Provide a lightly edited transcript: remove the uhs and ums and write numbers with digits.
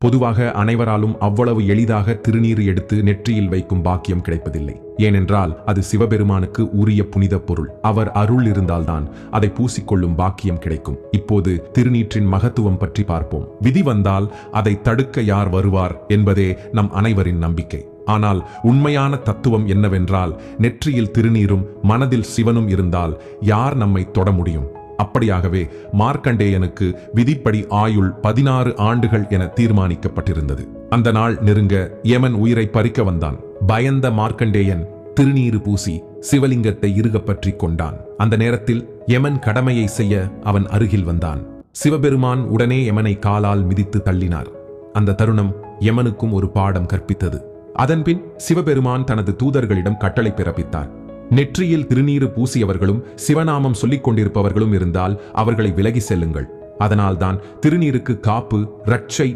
பொதுவாக அனைவராலும் அவ்வளவு எளிதாக திருநீர் எடுத்து நெற்றியில் வைக்கும் பாக்கியம் கிடைப்பதில்லை. ஏனென்றால் அது சிவபெருமானுக்கு உரிய புனித பொருள். அவர் அருள் இருந்தால்தான் அதை பூசிக்கொள்ளும் பாக்கியம் கிடைக்கும். இப்போது திருநீற்றின் மகத்துவம் பற்றி பார்ப்போம். விதி வந்தால் அதை தடுக்க யார் வருவார் என்பதே நம் அனைவரின் நம்பிக்கை. ஆனால் உண்மையான தத்துவம் என்னவென்றால், நெற்றியில் திருநீரும் மனதில் சிவனும் இருந்தால் யார் நம்மை தொட முடியும்? அப்படியாகவே மார்க்கண்டேயனுக்கு விதிப்படி ஆயுள் 16 ஆண்டுகள் என தீர்மானிக்கப்பட்டிருந்தது. அந்த நாள் நெருங்க யமன் உயிரை பறிக்க வந்தான். பயந்த மார்க்கண்டேயன் திருநீறு பூசி சிவலிங்கத்தை இறுகப் பற்றிக் கொண்டான். அந்த நேரத்தில் யமன் கடமையை செய்ய அவன் அருகில் வந்தான். சிவபெருமான் உடனே யமனை காலால் மிதித்து தள்ளினார். அந்த தருணம் யமனுக்கும் ஒரு பாடம் கற்பித்தது. அதன்பின் சிவபெருமான் தனது தூதர்களிடம் கட்டளை பிறப்பித்தார். நெற்றியில் திருநீறு பூசியவர்களும் சிவநாமம் சொல்லிக் கொண்டிருப்பவர்களும் இருந்தால் அவர்களை விலகி செல்லுங்கள். அதனால்தான் திருநீருக்கு காப்பு, ரட்சை